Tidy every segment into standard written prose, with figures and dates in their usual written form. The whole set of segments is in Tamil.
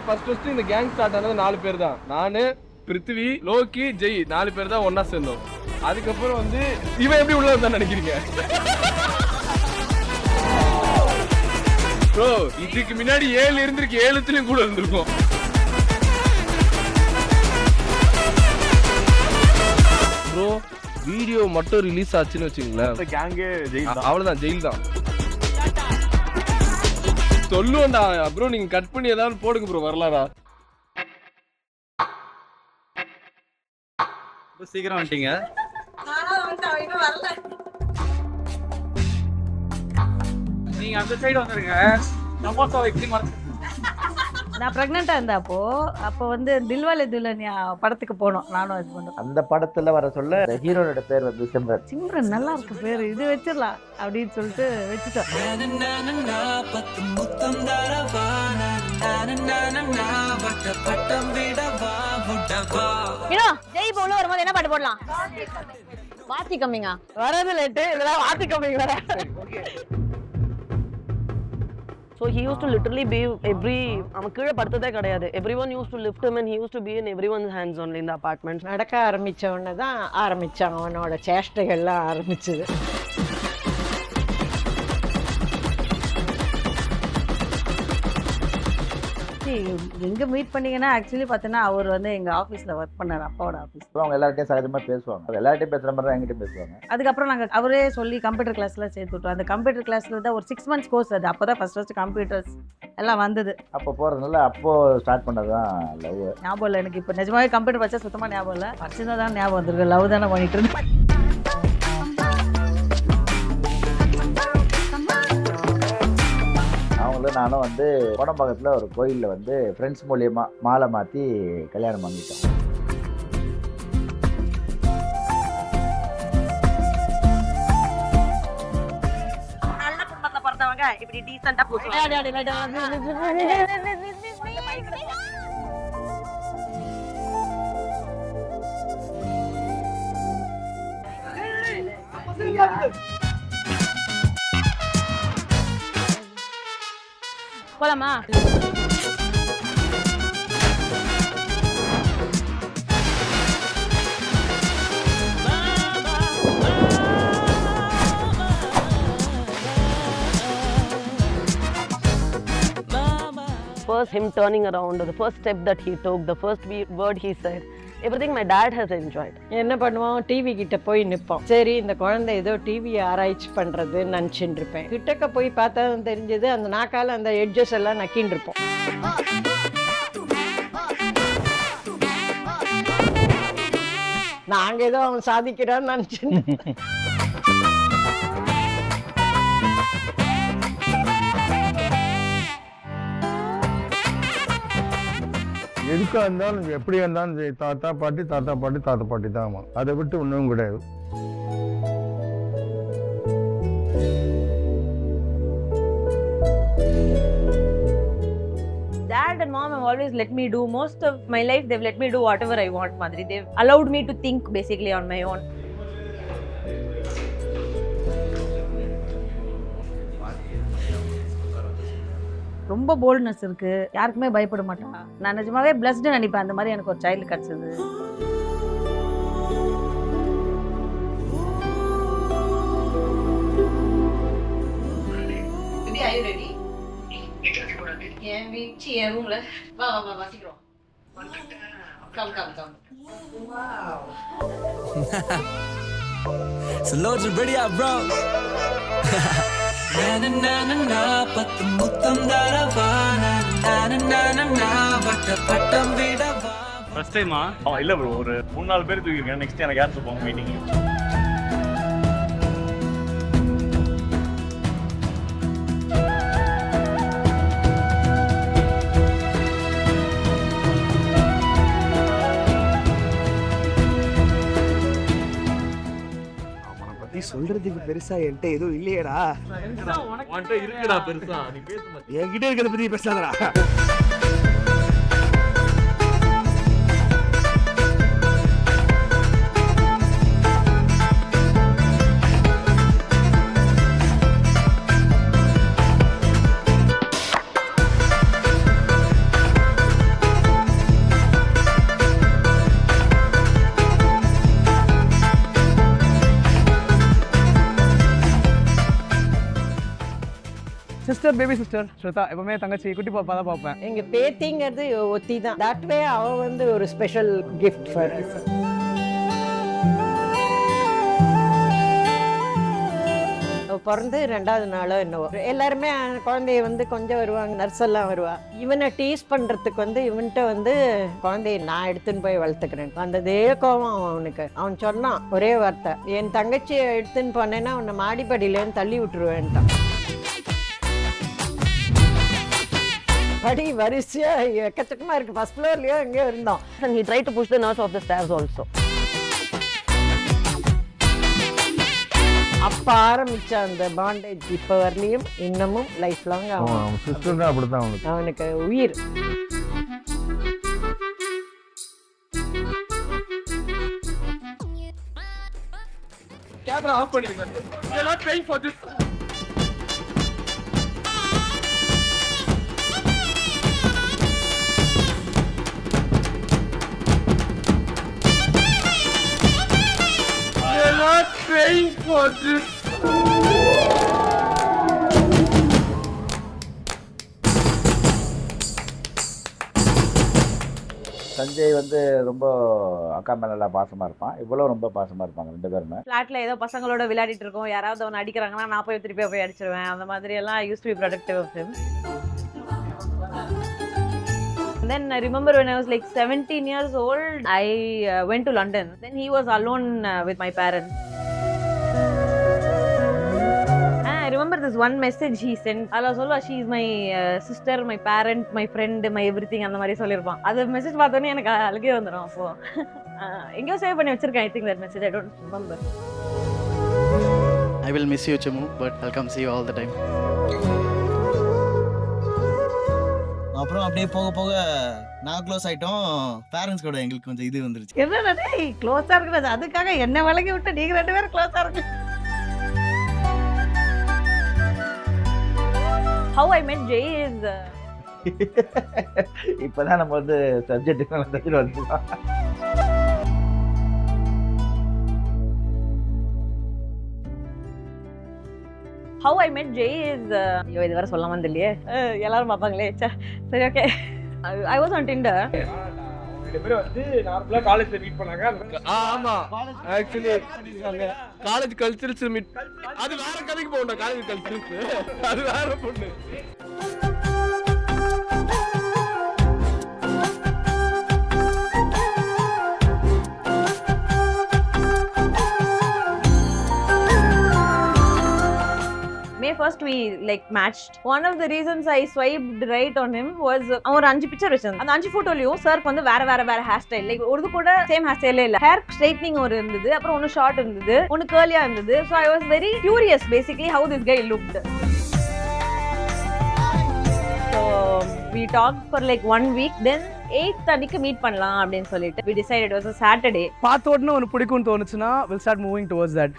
ஃபர்ஸ்ட் இந்த கேங் ஸ்டார்ட் ஆனது 4 பேர் தான். நானு, பிருத்திவி, லோக்கி, ஜெய் 4 பேர் தான் ஒன்னா சேர்ந்தோம். அதுக்கப்புறம் வந்து இவன் எப்படி உள்ள வந்தான்னு நினைக்கிறீங்க? ப்ரோ இதுக்கு முன்னாடி 7 இருந்திருக்கு, 7த்துலயும் கூட இருந்திருக்கும். ப்ரோ வீடியோ மட்டும் ரிலீஸ் ஆச்சுன்னு வச்சுங்களேன், கேங்கே ஜெயில் தான். அவ்வளவுதான், ஜெயில் தான் சொல்லுவேன்டா. ப்ரோ நீங்க கட் பண்ணி ஏதாவது போடுங்க ப்ரோ, வரலாறா? சீக்கிரம் வந்துட்டீங்க. நீங்க அந்த சைடு வந்துருங்க. சமோசா வைக்க மறந்து. நான் பிரெக்னெண்டா இருந்தேன் அப்போ வந்து தில்வாலே துல்ஹனியா படத்துக்கு போனோம் நானும் ஹஸ்பண்டும். அந்த படத்துல வர சொல்ல ஹீரோனோட பேர் வந்து சிம்ரன். சிம்ரன் நல்லா இருக்கு பேரு, இது வச்சிடலாம் அப்படின்னு சொல்லிட்டு வச்சுட்டோம். ஜெய் போல வரும்போது என்ன பாட்டு போடலாம்? வாத்தி கம்மிங்க வரது லேட்டு, இதெல்லாம் வாத்தி கம்மிங் வர. So he used to literally be அவன் கீழே படுத்ததே கிடையாது. Everyone used to lift him and he used to be in everyone's hands only in the apartment. நடக்க ஆரம்பிச்ச உடனே தான் ஆரம்பிச்சான் அவனோட சேஷ்டைகள்லாம் ஆரம்பிச்சது. எங்க மீட் பண்ணீங்கன்னா ஆக்சுவலி பார்த்தீங்கன்னா அவர் வந்து எங்க ஆஃபீஸ்ல ஒர்க் பண்ணார், அப்பாவோட ஆஃபீஸ். அவங்க எல்லார்ட்டையும் சகஜமா பேசுவாங்க, எல்லார்ட்டையும் பேசுற மாதிரி தான் என்கிட்ட பேசுவாங்க. அதுக்கப்புறம் நாங்கள் அவரே சொல்லி கம்ப்யூட்டர் கிளாஸ்ல சேர்த்து விட்டோம். அந்த கம்ப்யூட்டர் கிளாஸ்ல தான் ஒரு 6 months கோர்ஸ். அது அப்போதான் ஃபர்ஸ்ட் கம்ப்யூட்டர்ஸ் எல்லாம் வந்தது. அப்போ போறதுனால அப்போ ஸ்டார்ட் பண்ணதுதான் லவ். ஞாபகம் இல்லை எனக்கு, இப்போ நிஜமாவே கம்ப்யூட்டர் வச்சா சுத்தமாக ஞாபகம் இல்லை. படிச்சுதான் தான் ஞாபகம் வந்துருக்கு, லவ் தானே பண்ணிட்டு இருந்தேன். நானும் வந்து கோடம்பாக்கத்தில் ஒரு கோயிலில் வந்து ஃப்ரெண்ட்ஸ் மூலியமா மாலை மாற்றி கல்யாணம் பண்ணிட்டோம். நல்ல குடும்பத்துல பிறந்தவங்க இப்படி டீசெண்டா போலாமா? First him turning around, the first step that he took, the first word he said, everything my dad has enjoyed. என்ன பண்ணுவோம், டிவி கிட்ட போய் நிற்போம். சரி இந்த குழந்தை ஏதோ டிவி ஆராய்ச்சி பண்றது நினச்சின்னு இருப்பேன். கிட்டக்க போய் பார்த்தா தெரிஞ்சது அந்த நாக்கால அந்த எட்ஜஸ் எல்லாம் நக்கின்னு இருப்போம். நாங்க ஏதோ அவன் சாதிக்கிறான்னு நினைச்சுன்னு. எதுக்காக இருந்தாலும் எப்படியா இருந்தாலும் சரி, தாத்தா பாட்டி தாத்தா பாட்டி தாத்தா பாட்டி தான். அதை விட்டு ஒன்றும் கிடையாது. Dad and mom have always let me do most of my life. They've let me do whatever I want, Madri. They've allowed me to think basically on my own. ரொம்ப போல்ட்னஸ் இருக்கு, யாருக்குமே பயப்பட மாட்டான். நான் நிஜமாவே பிளஸ்டு நினைப்பேன், அந்த மாதிரி எனக்கு ஒரு சைல்டு கிடைச்சது. Are you ready? என் ரூம்ல வா சீக்கிரம். Come. Wow. So loads of ready up, bro. Na na na pattu muttam darava na pattam vidava. First டைமா? இல்ல ப்ரோ, ஒரு 3-4 பேர் தூக்கிருக்கேன். நெக்ஸ்ட் எனக்கு யார் போவாங்க மீட்டிங்? சொல்றதுக்கு பெருசா என்கிட்ட எதுவும் இல்லையடா. இருக்குடா பெருசா, நீ பேச மாட்டே. என்கிட்ட இருக்கிறத பத்தி பேசாதடா. சிஸ்டர் பேபி சிஸ்டர் ஸ்ருதா எப்பவுமே தங்கச்சி குட்டி பாப்பா தான் பார்ப்பேன். எங்க பேத்திங்கிறது ஒத்தி தான். தட் வே அவ வந்து ஒரு ஸ்பெஷல் கிஃப்ட் ஃபார் அஸ். பிறந்து 2வது நாளோ என்னவோ எல்லாருமே குழந்தைய வந்து கொஞ்சம் வருவாங்க, நர்ஸ் எல்லாம் வருவா. இவனை டீஸ் பண்றதுக்கு வந்து இவன்கிட்ட வந்து குழந்தைய நான் எடுத்துன்னு போய் வளர்த்துக்கிறேன் வந்ததே கோவம் அவனுக்கு. அவன் சொன்னான் ஒரே வார்த்தை, என் தங்கச்சியை எடுத்துன்னு போனேன்னா அவனை மாடிப்படியிலேருந்து தள்ளி விட்டுருவேன்ட்டான். படி வரிசையா எக்கச்சக்கமா இருக்கு, ஃபர்ஸ்ட் ஃப்ளோர்லயோ எங்கேயோ இருந்தோம். And he tried to push the nurse off the stairs also. அப்ப ஆரம்பிச்ச அந்த பாண்டேஜ் இப்ப வரலையும் இன்னமும் லைஃப் லாங் அவன் சிஸ்டர் தான் அப்படித்தான் அவனுக்கு. அவனுக்கு உயிர். கேமரா ஆஃப் பண்ணிடுங்க. We are not paying for this. We are not paying for this. Sanjay வந்து ரொம்ப அக்கா மேல எல்லாம் பாசமா இருப்பான், இவ்வளவு ரொம்ப பாசமா இருப்பாங்க 2 பேருமே. ஃபிளாட்ல ஏதோ பசங்களோட விளையாடிட்டு இருக்கோம், யாராவது அவனை அடிக்கிறாங்கன்னா நான் போய் திருப்பி போய் அடிச்சிருவேன். அந்த மாதிரி எல்லாம் used to be productive of him. Then I remember when I was like 17 years old, I went to London. Then he was alone with my parents. I remember this one message he sent. Allah solva, she is my sister, my parent, my friend, my everything. அந்த மாதிரி சொல்லிருப்பான். அது மெசேஜ் பார்த்தோன்னே எனக்கு அழுகே வந்துடும். அப்போ எங்கேயோ சேவ் பண்ணி வச்சிருக்கேன். I think that message, I don't remember. I will miss you, Chamu, but I'll come see you all the time. அப்புறம் அப்படியே போக போக நான் க்ளோஸ் ஆயிட்டோம். பேரண்ட்ஸ் கூட எங்களுக்கு கொஞ்சம் இது வந்துருச்சு. என்னடா டேய் க்ளோஸா இருக்கிறது, அதுக்காக என்ன வழங்கி விட்டு நீங்க 2 பேரும் க்ளோஸா இருக்கு. How I met Jay is இப்பதான் நம்ம வந்து சப்ஜெக்ட் வந்துட்டோம். How I met Jay is ஐயோ இது வர சொல்லாம இல்லையே, எல்லாரும் பார்ப்பாங்களே. சரி okay. I was on Tinder. ரெண்டு பேரும் வந்து நார்மலா காலேஜ்ல மீட் பண்ணாங்க. ஆமா ஆக்சுவலி காலேஜ் கல்ச்சரல்ஸ் மீட். அது வேற கதைக்கு போகணும். காலேஜ் கல்ச்சரல்ஸ் அது வேற பொண்ணு. May 1st we like matched. One of the reasons I swiped right on him was அவன் ஒரு 5 பிக்சர் வச்சிருந்தான். அந்த 5 போட்டோலயும் சருக்கு வந்து வேற ஹேர் ஸ்டைல், லைக் ஒரு கூட சேம் ஹேர் ஸ்டைலே இல்ல. ஹேர் ஸ்ட்ரைட்னிங் ஒரு இருந்தது, அப்புறம் ஒன்னு ஷார்ட் இருந்தது, ஒன்னு கர்லியா இருந்தது. So I was very curious basically how this guy looked. So we talked for like 1 week. Then 8th அன்னைக்கு மீட் பண்ணலாம் அப்படின்னு சொல்லிட்டு we decided it was a Saturday. பார்த்த உடனே ஒன்று பிடிக்கும்னு தோணுச்சுன்னா we'll start moving towards that.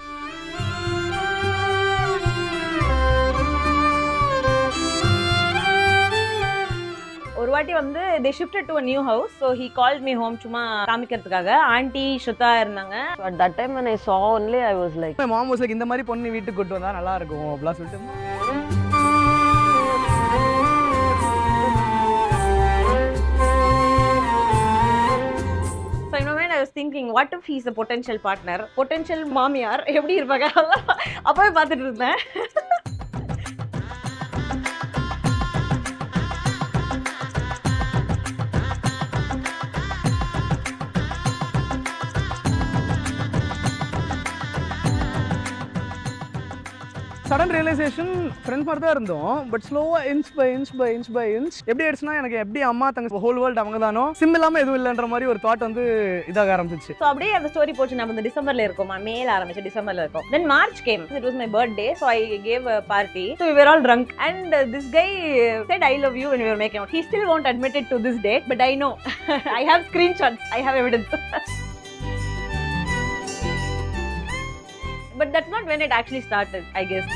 ஒரு வாட்டி வந்து they shifted to a new house, so he called me home சும்மா காமிக்கிறதுக்காக. ஆண்டி ஸ்ருதா இருந்தாங்க. So at that time when I saw only, I was like, my mom was like, இந்த மாதிரி பொண்ணு வீட்டுக்கு கொண்டு வந்தா நல்லா இருக்கும் அப்படிலாம் சொல்லிட்டு. So in my mind I was thinking, what if he's a potential partner, potential மாமியார் எப்படி இருப்பாங்க அப்பவே பார்த்துட்டு இருந்தேன். சடன் ரியலைசேஷன் ஃப்ரெண்ட்ஸ் மாதிரி தான் இருந்தோம், பட் ஸ்லோவாக இன்ச் பை இன்ச் எப்படி ஆயிடுச்சுன்னா எனக்கு எப்படி அம்மா தங்க ஹோல் வேர்ல்டு அவங்க தானோ சிம் இல்லாமல் எதுவும் இல்லைன்ற மாதிரி ஒரு தாட் வந்து இதாக ஆரம்பிச்சிச்சு. ஸோ அப்படியே அந்த ஸ்டோரி போச்சு. நம்ம இந்த டிசம்பர்ல இருக்கோம், மேல ஆரம்பிச்சு டிசம்பர்ல இருக்கோம். Then March came. It was my birthday, so I gave a party. So we were all drunk and this guy said I love you when we were making out. He still won't admit it to this date, but I know. I have screenshots, I have evidence. But that's not when it actually started, I guess.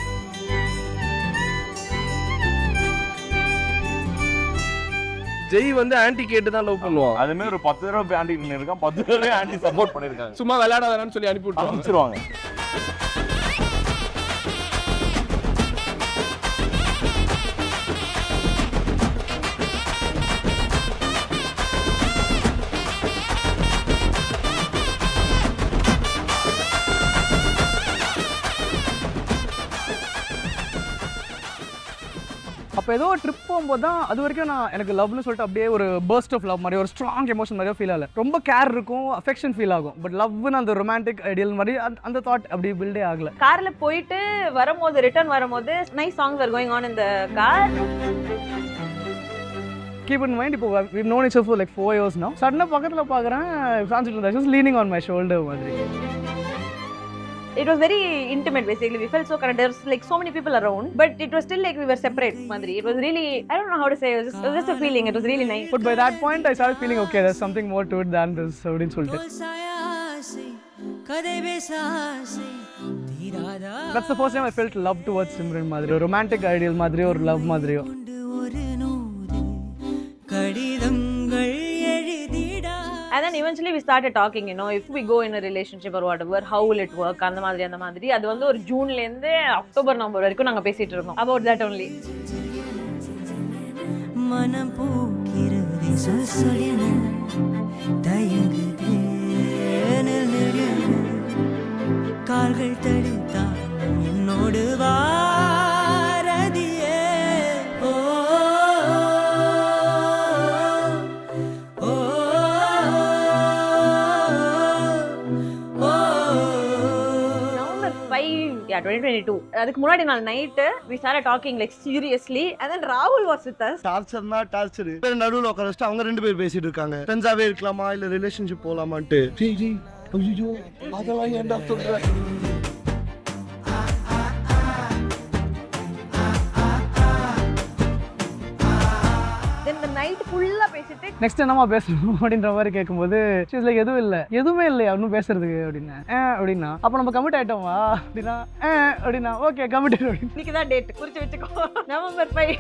Jai வந்து ஆன்டி கேட்டு தான் லவ் பண்ணுவான். அதே மாதிரி ஒரு 10 தடவை போய் ஆன்டி இருக்கான், 10 தடவை ஆன்டி சப்போர்ட் பண்ணிருக்காங்க. சும்மா விளையாடாதான்னு சொல்லி அனுப்பி விட்டுருவாங்க. அப்போ ஏதோ ஒரு ட்ரிப் போகும்போது தான் அது வரைக்கும் நான் எனக்கு லவ்னு சொல்லிட்டு அப்படியே ஒரு பர்ஸ்ட் ஆஃப் லவ் மாதிரி ஒரு ஸ்ட்ராங் எமோஷன் மாதிரியோ ஃபீல் ஆகல. ரொம்ப கேர் இருக்கும், அஃபெக்ஷன் ஃபீல் ஆகும். பட் லவ்னு அந்த ரொமான்டிக் ஐடியல் மாதிரி அந்த தாட் அப்படி பில்டே ஆகல. கார்ல போயிட்டு வரும்போது ரிட்டர்ன் வரும்போது nice songs are going on in the car. Keep in mind, we've known each other for like 4 years now. Suddenly, பக்கத்துல பார்க்கறேன் Francis was just leaning on my shoulder மாதிரி. It was very intimate basically. We felt so connected. There was like so many people around, but it was still like we were separate madri. It was really, I don't know how to say, it was just a feeling. It was really nice. But by that point I started feeling okay, there's something more to it than this அப்படினு சொல்லிட்டு. That's the first time I felt love towards Simran madri. A romantic ideal madri or love madriyo. And then eventually we started talking, you know, if we go in a relationship or whatever, how will it work? அந்த மாதிரி அது வந்து ஒரு ஜூன்ல இருந்து அக்டோபர் நவம்பர் வரைக்கும் நாங்க பேசிட்டு இருந்தோம் about that only. மனம் பூக்கிறது சுசுடின தயங்குதே கால்கள் தடுத்தா என்னோடு வாரதியே ஓ Yeah, 2022. அதுக்கு முன்னாடி நாள் night we started talking like seriously and then Rahul was with us. டார்ச்சர்னா டார்ச்சர். நடுவுல உட்கார வச்சுட்டு அவங்க 2 பேர் பேசிட்டு இருக்காங்க. ஃப்ரெண்ட்ஸாவே இருக்கலாமா இல்ல ரிலேஷன்ஷிப் போலாமான்ட்டு. ஐயோ அதெல்லாம் ஏன்டா சொல்ற? Then the night full-ஆ பேசிட்டு நெக்ஸ்ட் என்னமா பேசணும் அப்படின்ற மாதிரி கேட்கும்போது she was like எதுவுமே இல்லையா இன்னும் பேசுறதுக்கு அப்படின்னா அப்படின்னா அப்போ நம்ம கமிட் ஆயிட்டோமா அப்படின்னா அப்படின்னா ஓகே கமிட் அப்படின்னு. இன்னைக்கு தான் டேட் குறிச்சு வச்சுக்கோ நவம்பர் 5.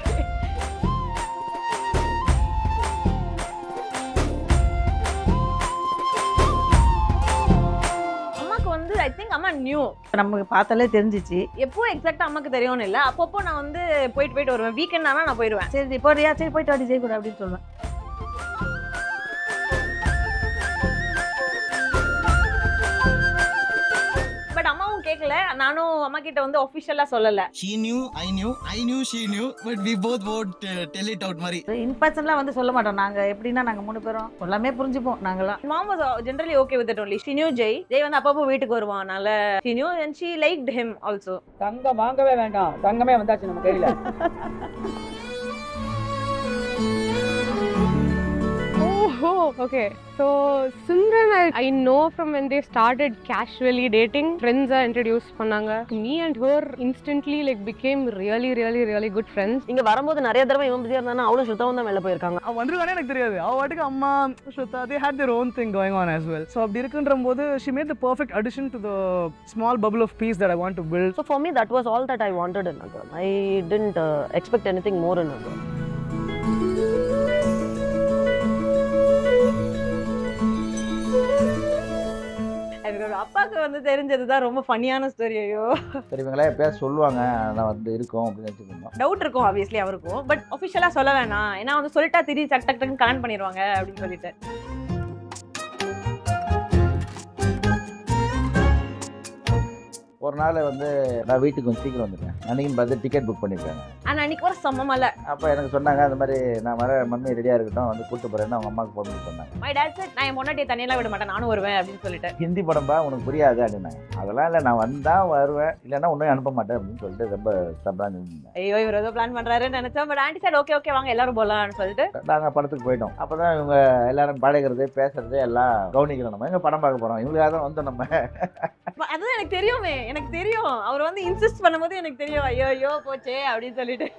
I think அம்மா நியூ நமக்கு பார்த்தாலே தெரிஞ்சிச்சு. எப்போ எக்ஸாக்ட்டா அம்மாக்கு தெரியும்னு இல்லை, அப்பப்போ நான் வந்து போயிட்டு வருவேன். வீக்கெண்ட் ஆனால் நான் போயிடுவேன். சரி போறியா, சரி போயிட்டு வாடி ஜெய் கூட அப்படின்னு சொல்லுவேன். பட் அம்மாவும் கேட்கல, நானும் அம்மா கிட்ட வந்து ஆஃபிஷியலா சொல்லல. She knew, I knew she knew, but we both won't tell it out மாதிரி. இன் பர்சன்லாம் வந்து சொல்ல மாட்டோம். நாங்க எப்படின்னா நாங்க 3 பேரும் எல்லாமே புரிஞ்சுப்போம் நாங்கலாம். Mom was generally okay with it only. She knew Jay வந்து அப்பப்போ வீட்டுக்கு வருவான். அதனால she knew and she liked him also. தங்கம் வாங்கவே வேண்டாம், தங்கமே வந்தாச்சு நம்ம கையில. Oh, okay. So Simran, I know from when they started casually dating, friends are introduced பண்ணாங்க. Me and her instantly like became really good friends. இங்க வரும்போது நிறைய தடவை இவன் பிஸியா இருந்தானா அவளும் ஸ்ருதாவும் தான் வெளில போயிருக்காங்க. அவ வந்திருக்கானே எனக்கு தெரியாது. அவ வாட்டுக்கு அம்மா ஸ்ருதா they had their own thing going on as well. So அப்படி இருக்குன்றம்போது she made the perfect addition to the small bubble of peace that I want to build. So for me that was all that I wanted in a girl. I didn't expect anything more in a girl. அப்பாக்கு வந்து தெரிஞ்சதுதான் ரொம்ப ஃபன்னியான ஸ்டோரி. ஐயோ சரி இவங்களே எப்பயாவது சொல்லுவாங்க நான் வந்து இருக்கோம் அப்படின்னு வச்சுக்கோங்க. டவுட் இருக்கும் ஆப்வியஸ்லி அவருக்கும். பட் ஆஃபிஷியலா சொல்ல வேணாம், ஏன்னா வந்து சொல்லிட்டா திடீர் டக் டக்குன்னு கமெண்ட் பண்ணிடுவாங்க அப்படின்னு சொல்லிட்டு. ஒரு நாள் வந்து நான் வீட்டுக்கு கொஞ்சம் சீக்கிரம் வந்துட்டேன். அன்னைக்கு பார்த்து டிக்கெட் புக் பண்ணியிருக்காங்க. ஆனால் அன்னைக்கு வர சம்மமல்ல. அப்போ எனக்கு சொன்னாங்க அந்த மாதிரி நான் வர மம்மி ரெடியாக இருக்கட்டும் வந்து கூப்பிட்டு போகிறேன்னு அவங்க அம்மாவுக்கு ஃபோன் பண்ணி சொன்னாங்க. மை டாட் செட் நான் என் பொண்டாட்டியை தனியெல்லாம் விட மாட்டேன், நானும் வருவேன் அப்படின்னு சொல்லிட்டேன். ஹிந்தி படம்பா உனக்கு புரியாது அப்படின்னாங்க. அதெல்லாம் இல்லை, நான் வந்தால் வருவேன், இல்லைன்னா ஒன்றும் அனுப்ப மாட்டேன் அப்படின்னு சொல்லிட்டு ரொம்ப ஸ்டப்டாக இருந்தேன். ஐயோ இவர் ஏதோ பிளான் பண்ணுறாருன்னு நினச்சோம். பட் ஆண்டி சார் ஓகே வாங்க எல்லாரும் போகலான்னு சொல்லிட்டு நாங்கள் படத்துக்கு போயிட்டோம். அப்போ தான் இவங்க எல்லாரும் பழகிறது பேசுறது எல்லாம் கவனிக்கிறோம். நம்ம எங்கே படம் பார்க்க போகிறோம், இவங்களுக்காக தான் வந்தோம் நம்ம. அதுதான் எனக்கு தெரியுமே, எனக்கு தெரியும். அவர் வந்து இன்சிஸ்ட் பண்ணும்போது எனக்கு தெரியும் ஐயோ போச்சே அப்படின்னு சொல்லிட்டு.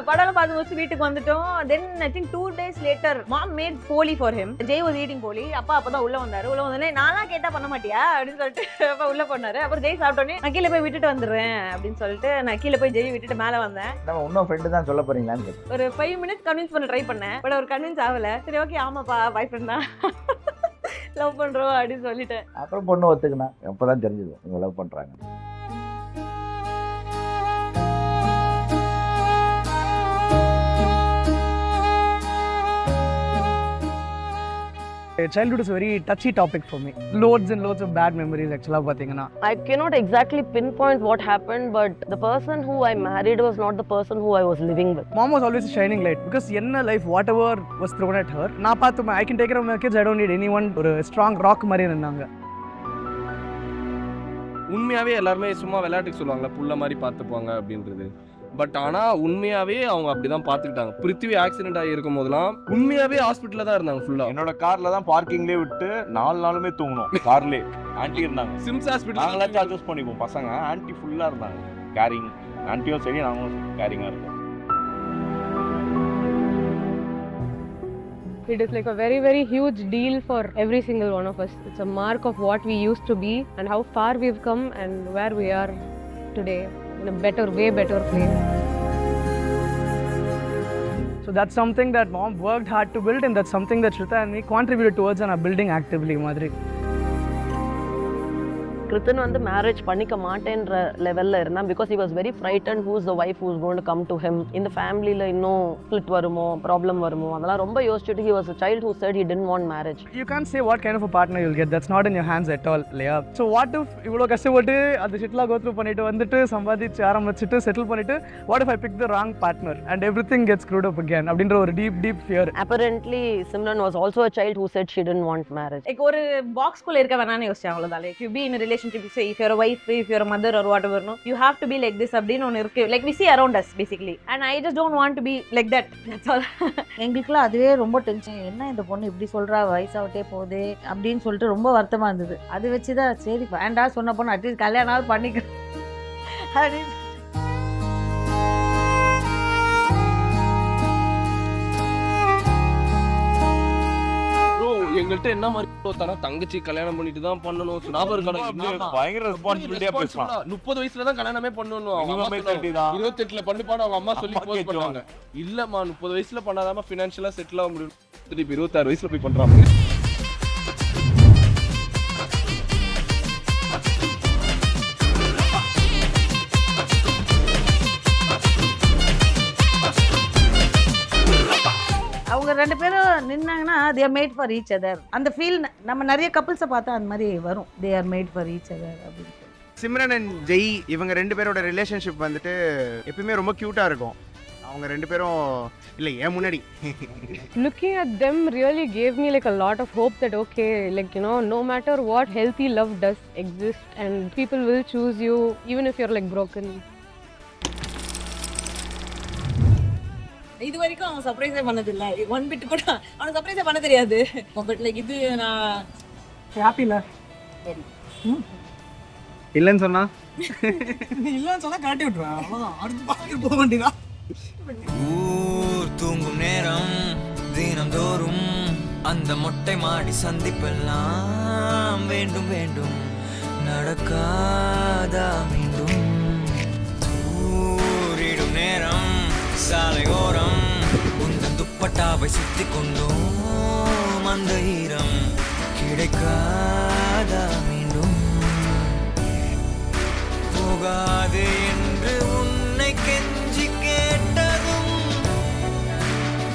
படம் பார்த்து முடிச்சு வீட்டுக்கு வந்துட்டோம். தென் I think 2 days later mom made poli for him. Jay was eating poli. அப்பா அப்பதான் உள்ள வந்தாரு. உள்ள வந்தோடனே நானா கேட்டா பண்ண மாட்டியா அப்படின்னு சொல்லிட்டு அப்பா உள்ள போனாரு. அப்புறம் ஜெய் சாப்பிட்டோன்னே நான் கீழே போய் விட்டுட்டு வந்துடுறேன் அப்படின்னு சொல்லிட்டு நான் கீழே போய் ஜெய் விட்டுட்டு மேலே வந்தேன். நம்ம இன்னும் ஃப்ரெண்டு தான் சொல்ல போறீங்களான்னு ஒரு 5 minutes கன்வின்ஸ் பண்ண ட்ரை பண்ணேன். பட் அவர் கன்வின்ஸ் ஆகல. சரி ஓகே ஆமாப்பா பாய் ஃப்ரெண்ட் தான் லவ் பண்றோம் அப்படின்னு சொல்லிட்டேன். அப்புறம் பொண்ணு ஒத்துக்கினா எப்பதான் தெரிஞ்சது இவங்க லவ் பண்றாங்க. childhood is a very touchy topic for me. Loads and loads of bad memories actually பார்த்தீங்கன்னா. I cannot exactly pinpoint what happened, but the person who I married was not the person who I was living with. Mom was always a shining light because என்ன life whatever was thrown at her, நான் பார்த்து I can take care of my kids, I don't need anyone. ஒரு strong rock மாதிரி இருந்தாங்க. உண்மையாவே எல்லாருமே சும்மா விளையாட்டுக்கு சொல்லுவாங்கல்ல புள்ள மாதிரி பார்த்துப்பாங்க அப்படின்றது. பட் ஆனால் உண்மையாகவே அவங்க அப்படி தான் பார்த்துக்கிட்டாங்க. பிருத்திவி ஆக்சிடென்ட் ஆகி இருக்கும் போதெல்லாம் உண்மையாகவே ஹாஸ்பிட்டலில் தான் இருந்தாங்க ஃபுல்லாக. என்னோட காரில் தான் பார்க்கிங்லேயே விட்டு 4 நாளுமே தூங்கணும் கார்லேயே. ஆன்ட்டி இருந்தாங்க சிம்ஸ் ஹாஸ்பிட்டல். நாங்களாச்சும் அட்ஜஸ்ட் பண்ணிப்போம் பசங்க. ஆன்ட்டி ஃபுல்லாக இருந்தாங்க கேரிங். ஆன்ட்டியும் சரி நாங்களும் கேரிங்காக இருக்கோம். It is like a very, very huge deal for every single one of us. It's a mark of what we used to be and how far we've come and where we are today in a better, way better place. So that's something that mom worked hard to build, and that's something that Shrita and me contributed towards and are building actively மாதிரி. கிருத்தன் வந்து மேரேஜ் பண்ணிக்க மாட்டேன்ற லெவலில் இருந்தான் because he was very frightened who's the wife who's going to come to him. இந்த ஃபேமிலியில் இன்னும் ஸ்பிளிட் வருமோ ப்ராப்ளம் வருமோ அதெல்லாம் ரொம்ப யோசிச்சுட்டு he was a child who said he didn't want marriage. You can't say what kind of a partner you'll get. That's not in your hands at all, இல்லையா? So what if இவ்வளோ கஷ்டப்பட்டு அந்த ஷிட்லாம் go through பண்ணிட்டு வந்துட்டு சம்பாதிச்சு ஆரம்பிச்சுட்டு செட்டில் பண்ணிட்டு what if I pick the wrong partner and everything gets screwed up again அப்படின்ற ஒரு deep fear. Apparently Simran was also a child who said she didn't want marriage. Like ஒரு பாக்ஸ்குள்ள இருக்க வேணாம்னு யோசிச்சேன் அவ்வளவுதான். Like you be in a relationship, you say if you're a wife, if you're a mother or whatever, no, you have to be like this அப்படினு ஒன்னு இருக்கு. Like we see around us basically, and I just don't want to be like that. That's all. எங்களுக்குலாம் அதுவே ரொம்ப டென்ஷன். என்ன இந்த பொண்ணு இப்படி சொல்றா, வயசாகட்டே போகுது அப்படின்னு சொல்லிட்டு ரொம்ப வருத்தமா இருந்தது. அது வச்சுதான் சரி வேண்டா சொன்ன பொண்ணு அட்லீஸ்ட் கல்யாணம் பண்ணிக்க அப்படின்னு. எங்கள்கிட்ட என்ன மாதிரி தானே தங்கச்சி கல்யாணம் பண்ணிட்டு தான் பண்ணணும். பயங்கர ரெஸ்பான்சிபிலிட்டியா பேசுறான். 30 வயசுல தான் கல்யாணமே பண்ணணும். 28ல பண்ணிப்பான்னு அவங்க அம்மா சொல்லி போஸ்ட் பண்ணாங்க. இல்லம்மா 30 வயசுல பண்ணாதாம ஃபினான்ஷியலா செட்டில் ஆக முடியும். திருப்பி 26 வயசுல போய் பண்றாங்க. அவங்க ரெண்டு பேரும் நின்னாங்கன்னா they are made for each other. அந்த ஃபீல் நம்ம நிறைய கப்பிள்ஸை பார்த்தா அந்த மாதிரி வரும். they are made for each other அப்படின்னு. சிம்ரன் அண்ட் ஜெய் இவங்க ரெண்டு பேரோட ரிலேஷன்ஷிப் வந்துட்டு எப்பயுமே ரொம்ப க்யூட்டாக இருக்கும். அவங்க ரெண்டு பேரும் இல்லை ஏன் முன்னாடி Looking at them really gave me like a lot of hope that okay, like you know, no matter what, healthy love does exist and people will choose you even if you're like broken. இது வரைக்கும் அவன் சர்ப்ரைஸே பண்ணதில்ல. ஒன் பிட் கூட அவனுக்கு சர்ப்ரைஸே பண்ண தெரியாது. பட் லைக் இது நான் ஹாப்பில இல்லைன்னு சொன்னா இல்லைன்னு சொன்னா காட்டி விட்டுருவேன். அவ்வளோதான், அடுத்து பார்த்துட்டு போக வேண்டியதா. ஊர் தூங்கும் நேரம் தினம்தோறும் அந்த மொட்டை மாடி சந்திப்பெல்லாம் வேண்டும் வேண்டும் நடக்காதா மீண்டும். ஊரிடும் நேரம் சாலையோரம் உந்தன் துப்பட்டாவை சுத்தி கொண்டோம் அந்த ஈரம் கிடைக்காதா மீண்டும். போகாது என்று உன்னை கெஞ்சி கேட்டதும்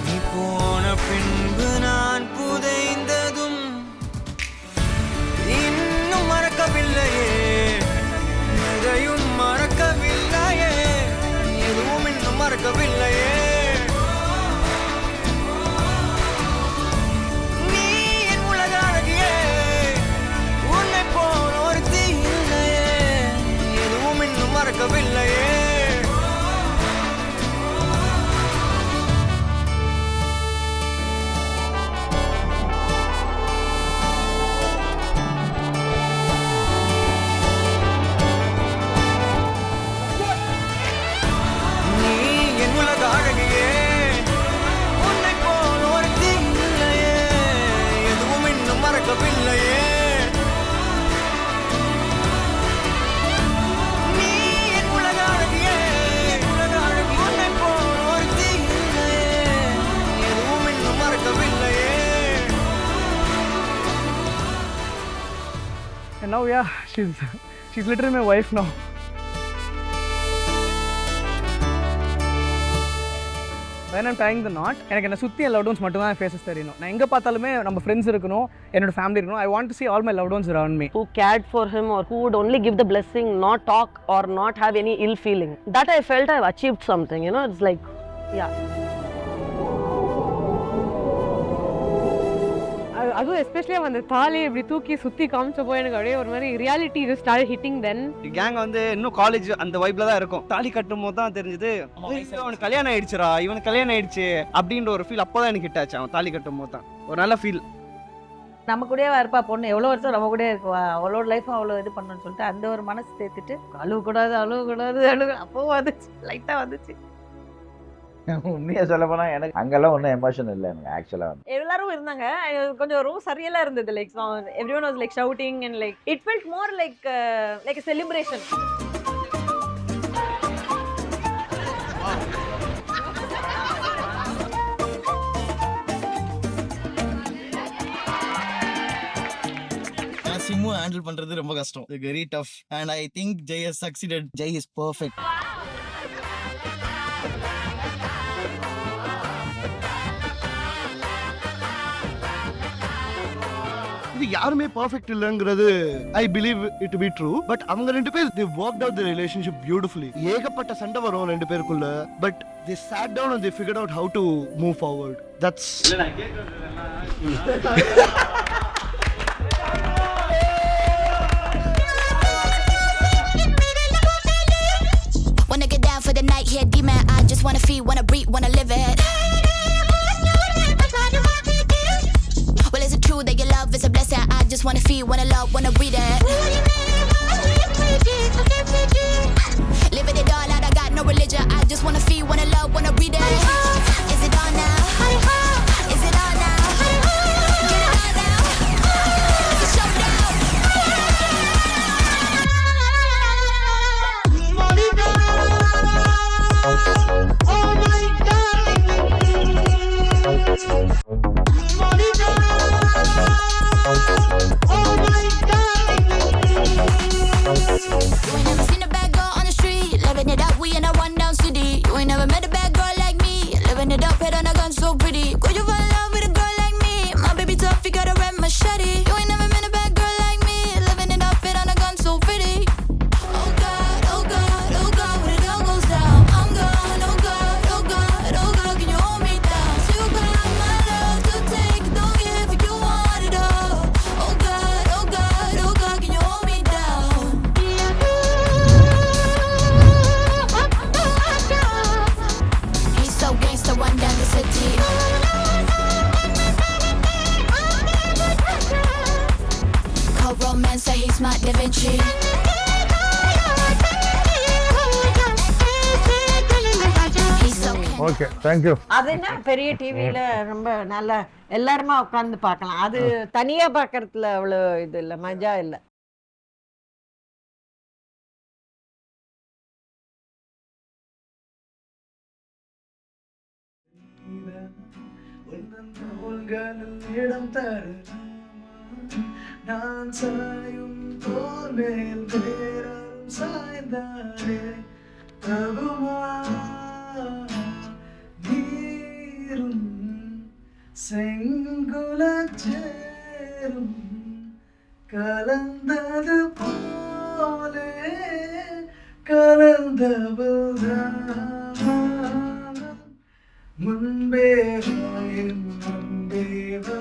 நீ போன பின்பு நான் புதைந்ததும் இன்னும் மறக்கவில்லையே, எதையும் மறக்கவில்லையே, எதுவும் இன்னும் மறக்கவில்லையே. நீ என் உலக அழகியே, உன்னை போல் ஒருத்தி இல்லையே, எதுவும் இன்னும் மறக்கவில்லையே. And now yeah, she's literally my wife now. when I'm tying the knot எனக்கு என்ன சுற்றி என் லவ்ட் ஒன்ஸ் மட்டும் தான் ஃபேஸஸ் தெரியணும். நான் எங்கே பார்த்தாலுமே நம்ம ஃப்ரெண்ட்ஸ் இருக்கணும், என்னோட ஃபேமிலி இருக்கணும். I want to see all my loved ones around me. Who cared for him or who would only give the blessing, not talk or not have any ill feeling. That I felt I've achieved something, you know. It's like, yeah. அதுவும் எஸ்பெஷலி அந்த தாலி இப்படி தூக்கி சுற்றி காமிச்சப்போ எனக்கு அப்படியே ஒரு மாதிரி ரியாலிட்டி இது ஸ்டார்ட் ஹிட்டிங். தென் கேங் வந்து இன்னும் காலேஜ் அந்த வைப்ல தான் இருக்கும். தாலி கட்டும் போது தான் தெரிஞ்சது அவனுக்கு கல்யாணம் ஆயிடுச்சுரா, இவனுக்கு கல்யாணம் ஆயிடுச்சு அப்படின்ற ஒரு ஃபீல் அப்போதான் எனக்கு ஹிட் ஆச்சு. அவன் தாலி கட்டும் போது தான் ஒரு நல்ல ஃபீல். நம்ம கூடயே இருப்பா பொண்ணு, எவ்வளோ வருஷம் நம்ம கூடயே இருக்குவா, அவளோட லைஃப்பும் அவ்வளோ இது பண்ணணும்னு சொல்லிட்டு அந்த ஒரு மனசு சேர்த்துட்டு அழுகக்கூடாது அப்போ வந்துச்சு, லைட்டாக வந்துச்சு. உண்மையாக சொல்ல போனால் எனக்கு அங்கெல்லாம் ஒன்றும் எமோஷன் இல்லை எனக்கு ஆக்சுவலாக. எல்லாரும் இருந்தாங்க, கொஞ்சம் ரொம்ப சரியெல்லாம் இருந்தது. Like everyone was like shouting and like it felt more like a celebration. Simmu handle பண்றது ரொம்ப கஷ்டம். Very tough and I think Jai has succeeded. Jai is perfect. இது யாருமே பெர்ஃபெக்ட் இல்லங்கிறது I believe it to be true. But அவங்க ரெண்டு பேர் they worked out the relationship beautifully. ஏகப்பட்ட சண்டை வரும் ரெண்டு பேருக்குள்ள, but they sat down and they figured out how to move forward. That's wanna get down for the night here, demon. I just wanna feel, wanna breathe, wanna live it. Well, is it true that your love is a blessing? I just wanna feel, wanna love, wanna breathe it. Living it all out, I got no religion. I just wanna feel, wanna love, wanna breathe it. Is it on now? Is it on now? Get it on now. It's a showdown. Oh my God. You ain't never seen a bad girl on the street, living it up, we in a one-down city. You ain't never met a bad girl like me, living it up, head on a gun so pretty. Could you fall in love with a girl like me? My baby tough, you got a red machete. You ain't never met a bad girl like me, living it up, head on a gun so pretty. Oh God, oh God, oh God, when it all goes down, I'm gone. Oh God, oh God, oh God, can you hold me down? So you got my love to take, don't give if you want it all. Oh God, oh God, oh God, can you hold me down? He's so gangsta, one down the city. Cold romance, say he's my Da Vinci. He's so okay, thank you. அது என்ன பெரிய டிவியில் ரொம்ப நல்லா எல்லாருமா உட்காந்து பார்க்கலாம். அது தனியாக பார்க்கறதுல அவ்வளோ இது இல்லை, மஜா இல்லை. இடம் தரலாமா நான் சாயும் தோல் மேல் வேறும் சாய்ந்தாரே தகுமா நீரும் செங்குலச்சேரும் கலந்தது போலே கலந்தவள்தான் முன்பே வா என் முன்பே வா